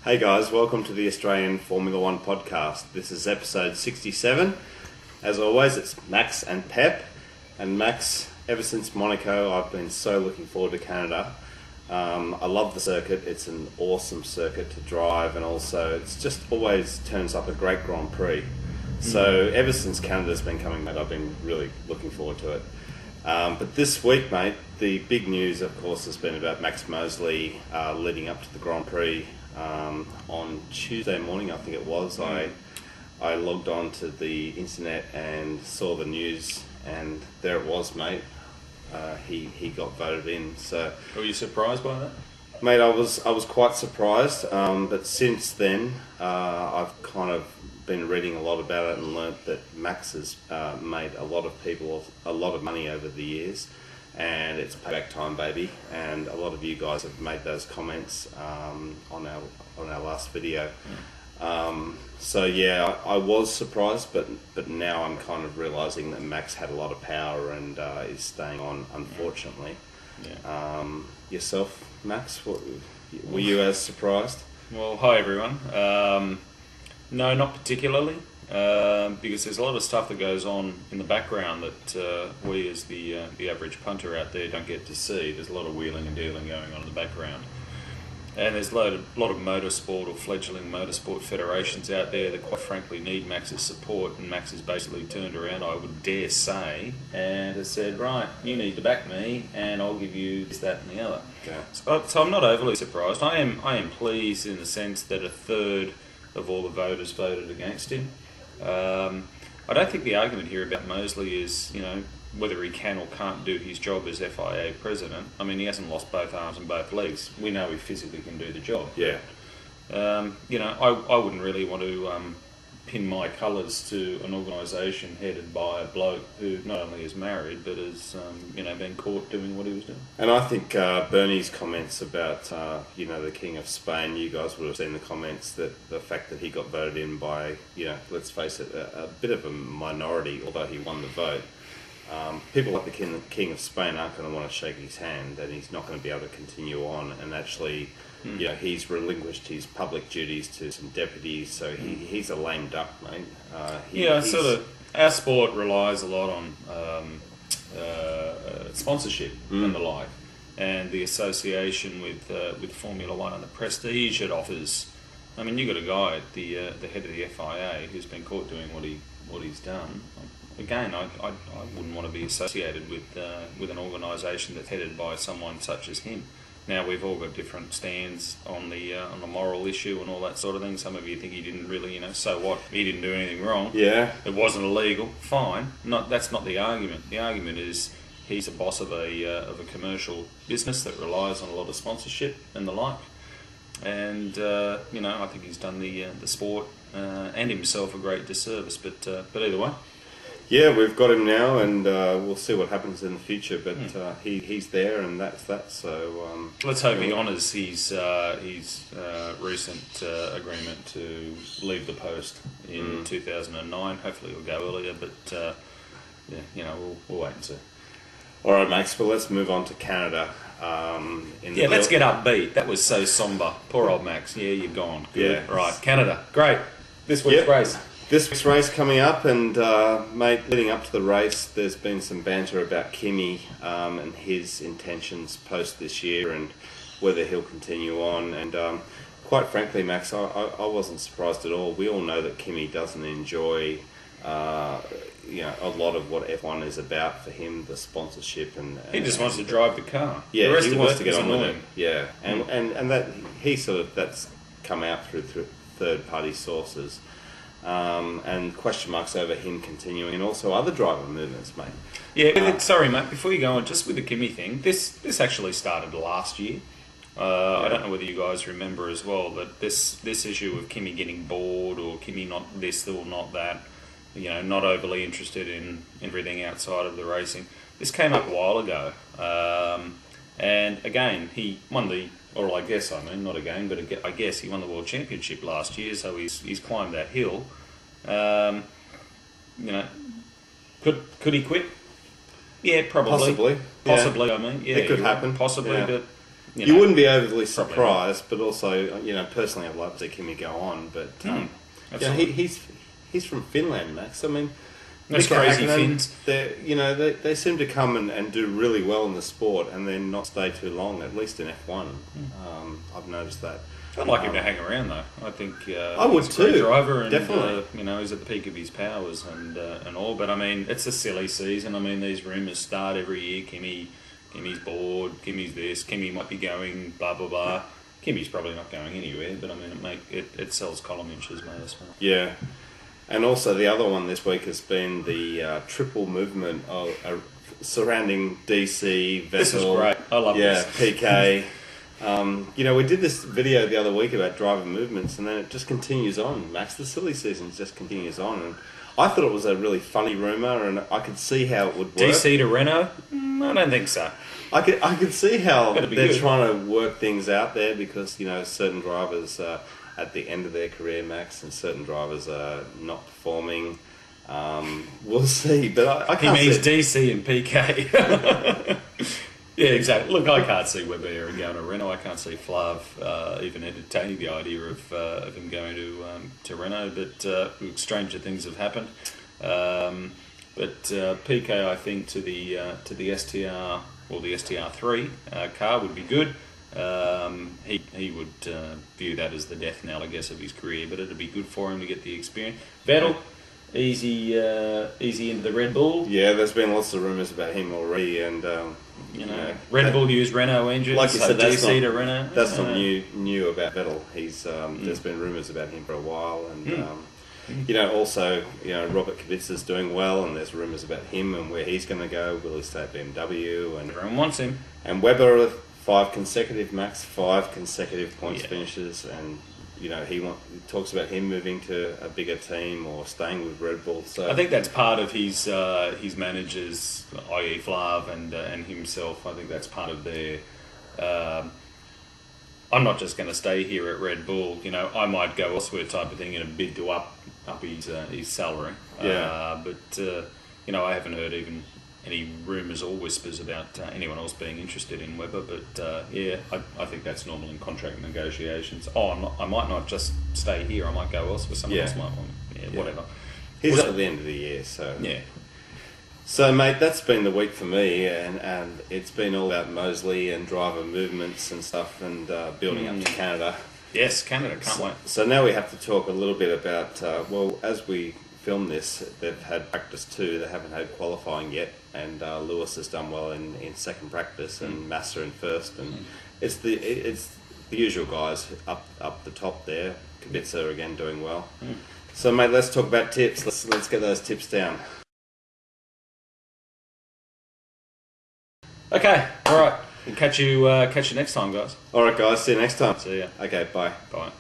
Hey guys, welcome to the Australian Formula One podcast. This is episode 67. As always, it's Max and Pep. And Max, ever since Monaco, I've been so looking forward to Canada. I love the circuit. It's an awesome circuit to drive, and also it's just always turns up a great Grand Prix. So ever since Canada's been coming, mate, I've been really looking forward to it. But this week, mate, the big news, of course, has been about Max Mosley leading up to the Grand Prix. On Tuesday morning, I think it was, I logged on to the internet and saw the news, and there it was, mate. He got voted in. So, were you surprised by that? Mate, I was quite surprised. But since then, I've kind of been reading a lot about it and learnt that Max has made a lot of people a lot of money over the years, and it's payback time, baby. And a lot of you guys have made those comments on our last video. So yeah, I was surprised, but now I'm kind of realising that Max had a lot of power and is staying on, unfortunately. Yeah. Yourself, Max, were you as surprised? Well, hi everyone. No, not particularly, because there's a lot of stuff that goes on in the background that we as the average punter out there don't get to see. There's a lot of wheeling and dealing going on in the background. And there's a lot of motorsport or fledgling motorsport federations out there that quite frankly need Max's support, and Max has basically turned around, I would dare say, and has said, right, you need to back me and I'll give you this, that and the other. Okay. So I'm not overly surprised. I am pleased in the sense that a third of all the voters voted against him. I don't think the argument here about Mosley is, whether he can or can't do his job as FIA president. I mean, he hasn't lost both arms and both legs. We know he physically can do the job. Yeah. I wouldn't really want to pin my colours to an organisation headed by a bloke who not only is married but has, been caught doing what he was doing. And I think Bernie's comments about, the King of Spain, you guys would have seen the comments that the fact that he got voted in by, let's face it, a bit of a minority, although he won the vote. People like the King of Spain aren't going to want to shake his hand, and he's not going to be able to continue on. And actually, he's relinquished his public duties to some deputies, so he's a lame duck, mate. Our sport relies a lot on sponsorship and the like, and the association with Formula One and the prestige it offers. I mean, you've got a guy at the head of the FIA who's been caught doing what he's done. Again, I wouldn't want to be associated with an organisation that's headed by someone such as him. Now, we've all got different stands on the moral issue and all that sort of thing. Some of you think he didn't really, so what? He didn't do anything wrong. Yeah. It wasn't illegal. Fine. That's not the argument. The argument is he's a boss of a commercial business that relies on a lot of sponsorship and the like. And I think he's done the sport and himself a great disservice. But either way. Yeah, we've got him now, and we'll see what happens in the future. But he's there, and that's that. So let's hope he honours his recent agreement to leave the post in 2009. Hopefully, he'll go earlier, but we'll wait and see. All right, Max. Well, let's move on to Canada. Let's get upbeat. That was so sombre. Poor old Max. Yeah, you're gone. Good. Yeah. Right, Canada. Great. This week's race. This week's race coming up, and mate, leading up to the race, there's been some banter about Kimi and his intentions post this year and whether he'll continue on. And quite frankly, Max, I wasn't surprised at all. We all know that Kimi doesn't enjoy, a lot of what F1 is about for him, the sponsorship and he just wants to drive the car. Yeah, the rest he of wants it to get on with it. annoying. Yeah, and that that's come out through third-party sources. And question marks over him continuing, and also other driver movements, mate. Yeah, sorry, mate. Before you go on, just with the Kimi thing, this actually started last year. I don't know whether you guys remember as well that this issue of Kimi getting bored or Kimi not this or not that, not overly interested in everything outside of the racing. This came up a while ago, and again he won the. Or I guess, not again, but I guess he won the World Championship last year, so he's climbed that hill. Could he quit? Yeah, probably. Possibly. Possibly, Yeah. I mean. Yeah, it could happen. Possibly, yeah. but You wouldn't be overly surprised, but also, personally, I'd like to see Kimi go on. But he's from Finland, Max. I mean, that's crazy Finns. They seem to come and do really well in the sport, and then not stay too long. At least in F1, I've noticed that. I'd like him to hang around though. I think I would he's a great too. driver, and Definitely. He's at the peak of his powers and all. But I mean, it's a silly season. I mean, these rumours start every year. Kimi's bored. Kimi's this. Kimi might be going. Blah blah blah. Kimi's probably not going anywhere. But I mean, it sells column inches, mate. As well. Yeah, and also the other one this week has been the triple movement surrounding DC, Vettel. This is great. I love this. Piquet. We did this video the other week about driver movements, and then it just continues on. Max, the silly season just continues on, and I thought it was a really funny rumour, and I could see how it would work. DC to Renault? I don't think so. I could see how they're trying to work things out there because certain drivers are at the end of their career, Max, and certain drivers are not performing. We'll see, but I can't. He means DC and PK. Yeah, exactly. Look, I can't see Weber going to Renault. I can't see Flav even entertaining the idea of him going to Renault. But stranger things have happened. But PK, I think, to the STR or the STR3 car would be good. He would view that as the death knell, I guess, of his career. But it'd be good for him to get the experience. Vettel. Easy into the Red Bull. Yeah, there's been lots of rumours about him already, and Red Bull use Renault engines. Like you said, DC to Renault. That's not new about Vettel. He's there's been rumours about him for a while, and also Robert Kubica's doing well, and there's rumours about him and where he's going to go. Will he stay at BMW? And everyone wants him. And Webber 5 consecutive points finishes, and he talks about him moving to a bigger team or staying with Red Bull. So I think that's part of his managers, i.e. Flav and himself. I think that's part of their. I'm not just going to stay here at Red Bull. I might go elsewhere type of thing in a bid to up his salary. Yeah. I haven't heard even any rumours or whispers about anyone else being interested in Webber, but I think that's normal in contract negotiations. I might not just stay here, I might go elsewhere, someone else might want me. Whatever. He's up at the end of the year, so... Yeah. So, mate, that's been the week for me, and it's been all about Mosley and driver movements and stuff, and building up to Canada. Yes, Canada, can't wait. So now we have to talk a little bit about, as we film this, they've had practice 2, they haven't had qualifying yet, and Lewis has done well in second practice, and Massa in first, and it's the usual guys up the top there. Kubica again doing well. So, mate, let's talk about tips. Let's get those tips down. Okay, all right. We'll catch you next time, guys. All right, guys. See you next time. See ya. Okay, bye. Bye.